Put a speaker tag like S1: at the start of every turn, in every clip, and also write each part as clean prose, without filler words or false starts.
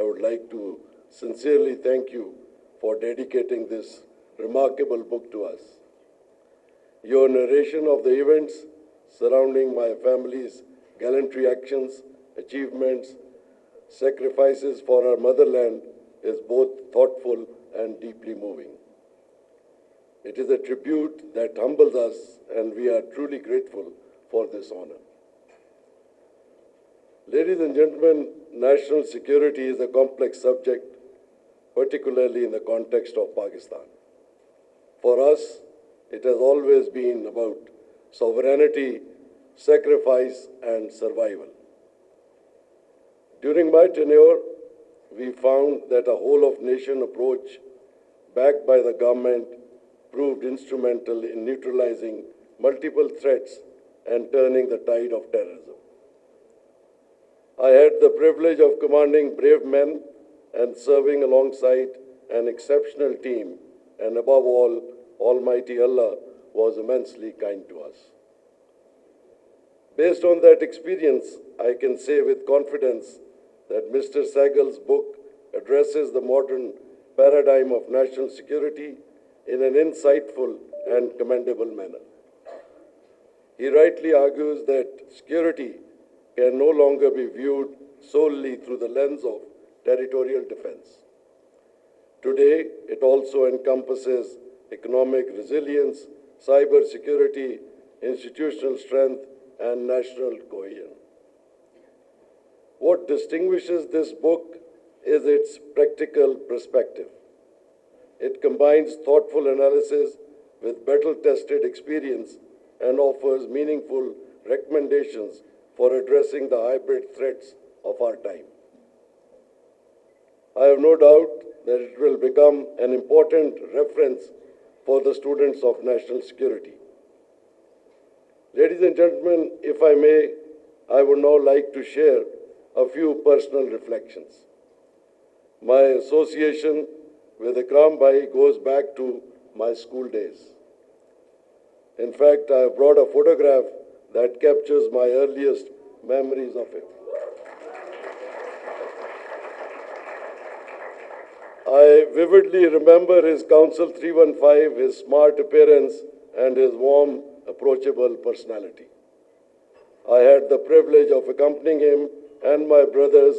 S1: would like to sincerely thank you for dedicating this remarkable book to us. Your narration of the events surrounding my family's gallantry actions, achievements, sacrifices for our motherland is both thoughtful and deeply moving. It is a tribute that humbles us, and we are truly grateful for this honor. Ladies and gentlemen, national security is a complex subject, particularly in the context of Pakistan. For us, it has always been about sovereignty, sacrifice, and survival. During my tenure, we found that a whole-of-nation approach backed by the government proved instrumental in neutralizing multiple threats and turning the tide of terrorism. I had the privilege of commanding brave men and serving alongside an exceptional team, and above all, Almighty Allah was immensely kind to us. Based on that experience, I can say with confidence that Mr. Sehgal's book addresses the modern paradigm of national security in an insightful and commendable manner. He rightly argues that security can no longer be viewed solely through the lens of territorial defense. Today, it also encompasses economic resilience, cyber security, institutional strength, and national cohesion. What distinguishes this book is its practical perspective. It combines thoughtful analysis with battle-tested experience and offers meaningful recommendations for addressing the hybrid threats of our time. I have no doubt that it will become an important reference for the students of national security. Ladies and gentlemen, if I may, I would now like to share a few personal reflections. My association with Ikram Bhai goes back to my school days. In fact, I have brought a photograph that captures my earliest memories of him. I vividly remember his Council 315, his smart appearance, and his warm, approachable personality. I had the privilege of accompanying him and my brothers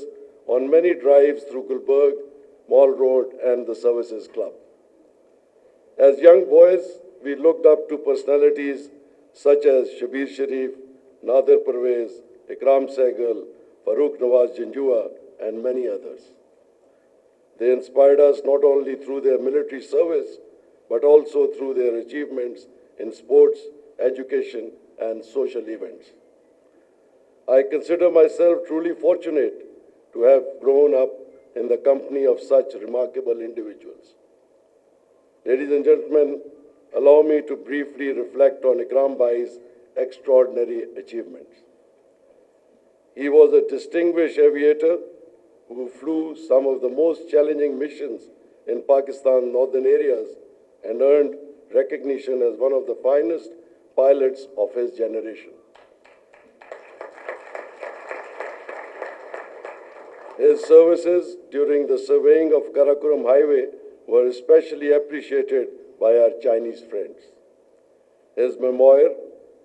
S1: on many drives through Gulberg, Mall Road, and the Services Club. As young boys, we looked up to personalities such as Shabir Sharif, Nadir Parvez, Ikram Sehgal, Farooq Nawaz Janjua, and many others. They inspired us not only through their military service, but also through their achievements in sports, education, and social events. I consider myself truly fortunate to have grown up in the company of such remarkable individuals. Ladies and gentlemen, allow me to briefly reflect on Ikram Bhai's extraordinary achievements. He was a distinguished aviator who flew some of the most challenging missions in Pakistan's northern areas and earned recognition as one of the finest pilots of his generation. His services during the surveying of Karakoram Highway were especially appreciated by our Chinese friends. His memoir,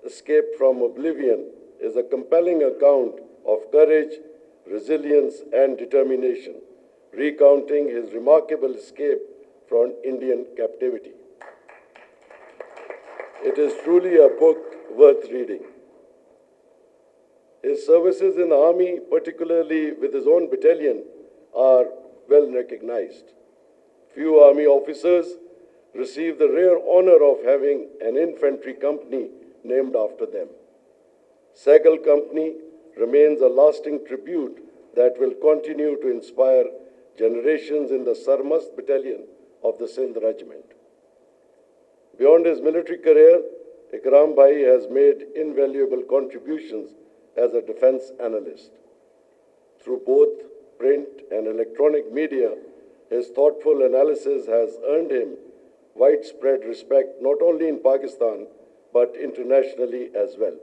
S1: Escape from Oblivion, is a compelling account of courage, resilience, and determination, recounting his remarkable escape from Indian captivity. It is truly a book worth reading. His services in the army, particularly with his own battalion, are well recognized. Few army officers receive the rare honor of having an infantry company named after them. Sehgal Company remains a lasting tribute that will continue to inspire generations in the Sarmast Battalion of the Sindh Regiment. Beyond his military career, Ikram Bhai has made invaluable contributions as a defense analyst. Through both print and electronic media, his thoughtful analysis has earned him widespread respect not only in Pakistan but internationally as well.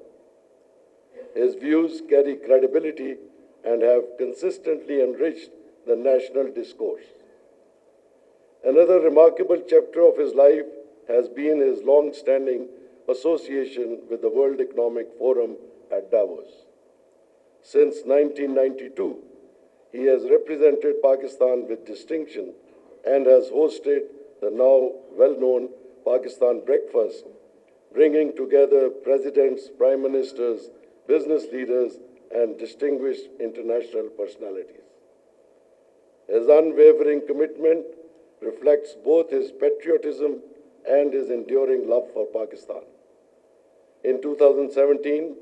S1: His views carry credibility and have consistently enriched the national discourse. Another remarkable chapter of his life has been his long-standing association with the World Economic Forum at Davos. Since 1992, he has represented Pakistan with distinction and has hosted the now well-known Pakistan Breakfast, bringing together presidents, prime ministers, business leaders, and distinguished international personalities. His unwavering commitment reflects both his patriotism and his enduring love for Pakistan. In 2017,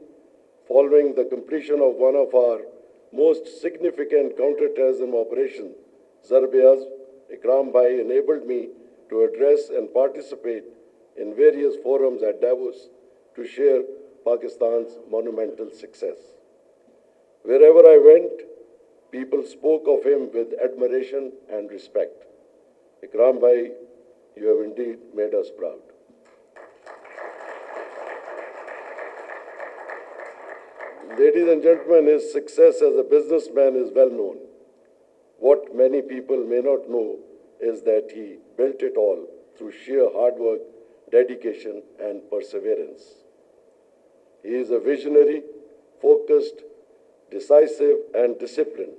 S1: following the completion of one of our most significant counter-terrorism operations, Zarb-e-Azb, Ikram Bhai enabled me to address and participate in various forums at Davos to share Pakistan's monumental success. Wherever I went, people spoke of him with admiration and respect. Ikram Bhai, you have indeed made us proud. Ladies and gentlemen, his success as a businessman is well known. What many people may not know is that he built it all through sheer hard work, dedication, and perseverance. He is a visionary, focused, decisive, and disciplined.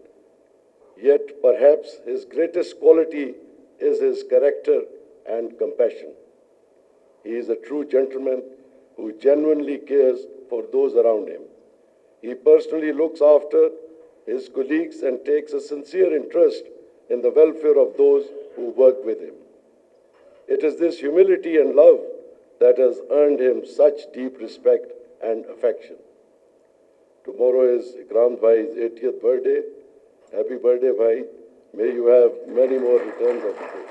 S1: Yet perhaps his greatest quality is his character and compassion. He is a true gentleman who genuinely cares for those around him. He personally looks after his colleagues and takes a sincere interest in the welfare of those who work with him. It is this humility and love that has earned him such deep respect and affection. Tomorrow is Ikram Bhai's 80th birthday. Happy birthday, Bhai. May you have many more returns of the day.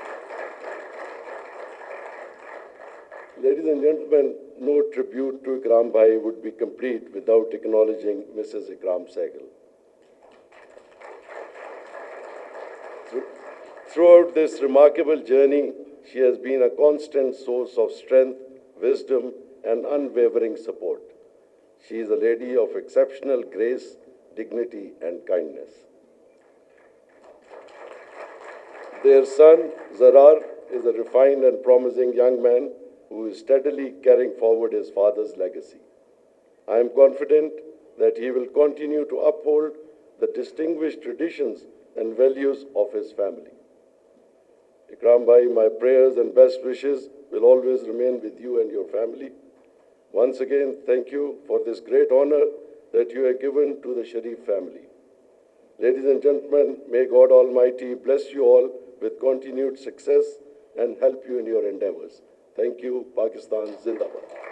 S1: Ladies and gentlemen, no tribute to Ikram Bhai would be complete without acknowledging Mrs. Ikram Sehgal. Throughout this remarkable journey, she has been a constant source of strength, wisdom, and unwavering support. She is a lady of exceptional grace, dignity, and kindness. Their son, Zarar, is a refined and promising young man who is steadily carrying forward his father's legacy. I am confident that he will continue to uphold the distinguished traditions and values of his family. Ikram Bhai, my prayers and best wishes will always remain with you and your family. Once again, thank you for this great honor that you have given to the Sharif family. Ladies and gentlemen, may God Almighty bless you all with continued success and help you in your endeavors. Thank you. Pakistan Zindabad.